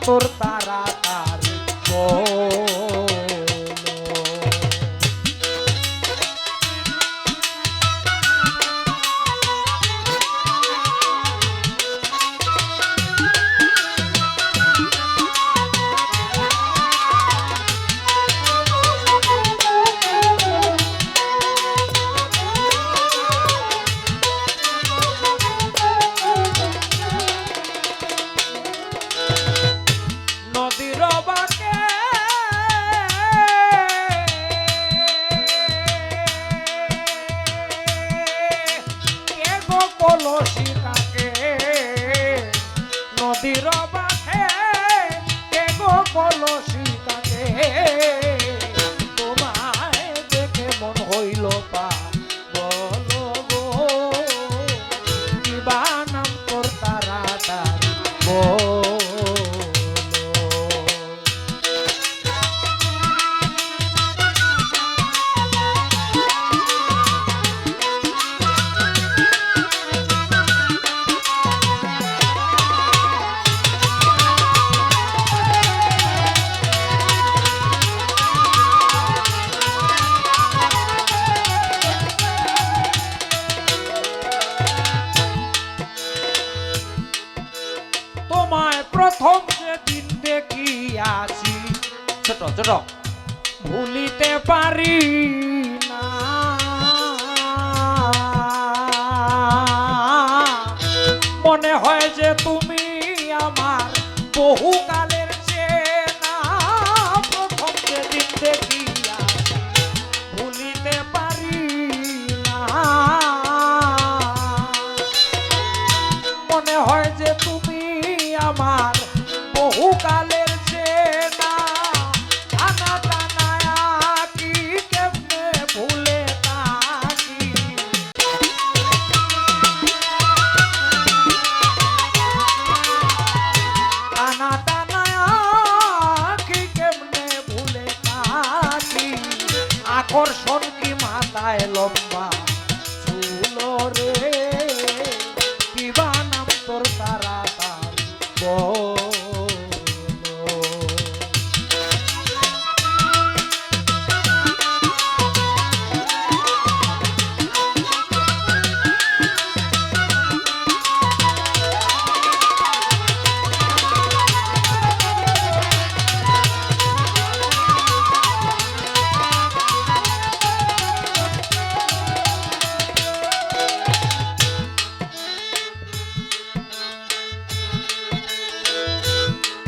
তোর তাড়াতাড়ি কলসি কাকে নদীর বাঁধে কে গো কলসি কাকে তোমায় দেখে মন হইল পা বলো গো কিবা নাম তোর তাড়াতাড়ি প্রথম যেদিন দেখিয়াছি ছোট ছোট ভুলিতে পারি না মনে হয় যে তুমি আমার বহুকালের চেনা প্রথম যেদিন দেখিয়াছি ভুলিতে পারি না মনে হয় যে তুমি আমার বহুকালের চেনা টানা টানা কি কেমনে ভুলে থাকি টানা টানা কি কেমনে ভুলে থাকি আকর্ষণ কি মাথায় লম্বা চুল রে কিবা নাম তোর তাড়াতাড়ি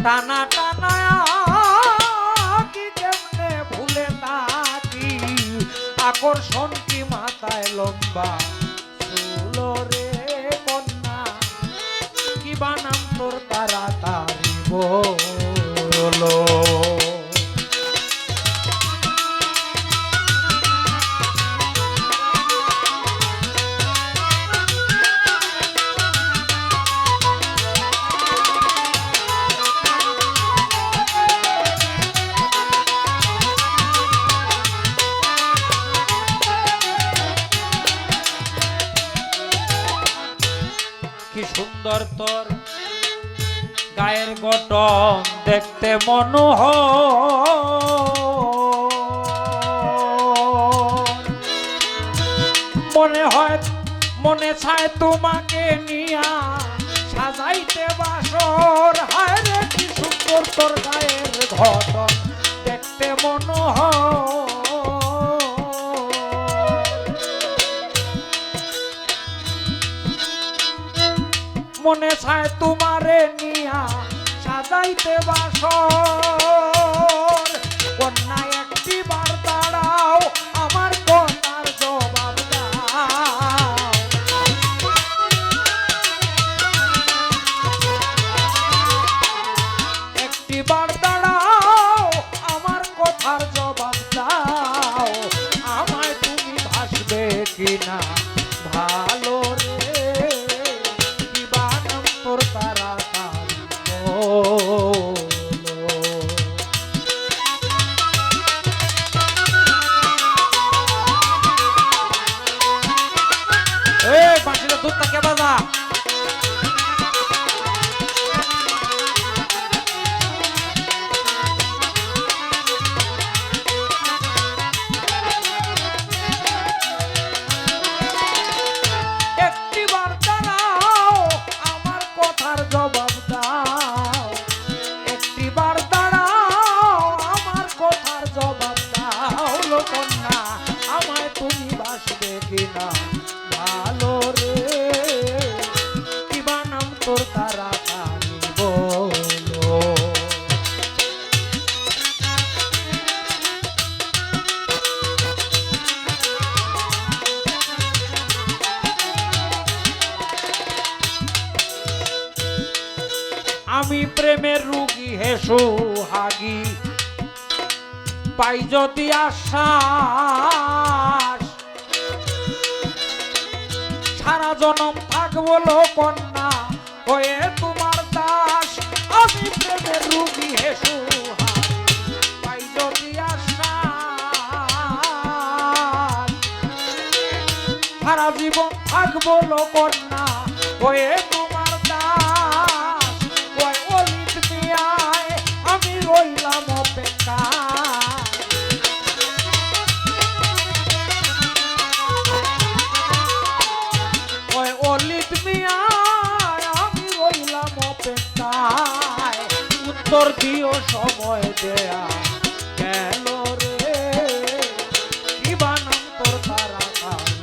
টানা টানা কি কেমনে ভুলে থাকি আকর্ষণ কি মাথায় লম্বা চুল রে কন্যা কিবা নাম তোর তাড়াতাড়ি বলো কি সুন্দর তোর গায়ের গঠন দেখতে মনোহর মনে হয় মনে চায় তোমাকে নিয়া সাজাইতে বাসর হায় রে কি সুন্দর তোর গায়ের গঠন দেখতে মনোহর মনে চায় তোমারে নিয়া সাজাইতে বাসর কন্যা একটি বার দাঁড়াও আমার কথার জবাব দাও একটি বার দাঁড়াও আমার কথার জবাব দাও আমায় তুমি ভাসবে কিনা ভালো রে তোর তাড়াতাড়ি আমি প্রেমের রুগী হে সোহাগী পাই যদি আশ্বাস সারা জনম থাকবো কন্যা হয়ে তোমার দাস আমি প্রেমের রুগী হে সোহাগী পাই যদি আশ্বাস সারা জীবন থাকবো কন্যা হয়ে তোমার দাস ওই অলিত মিয়ায় আমি রইলাম অপেক্ষা ওই অলিত মিয়ায় আমি রইলাম অপেক্ষায় উত্তর দিও সময় দেয়া গেল রে কি বানাম তোর তাড়াতাড়ি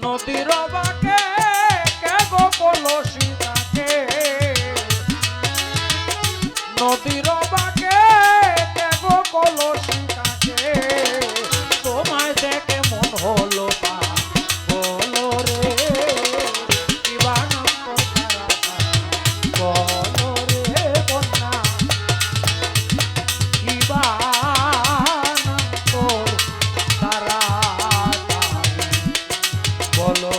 নদীর বাঁকে কে গো কলসি থাকে নদীর বাঁকে কে গো কলসি থাকে তোমায় দেখে মন হলো বলো রে কি বানাম তোর তাড়াতাড়ি বলো রে কন্যা কি বানাম তোর তাড়াতাড়ি বলো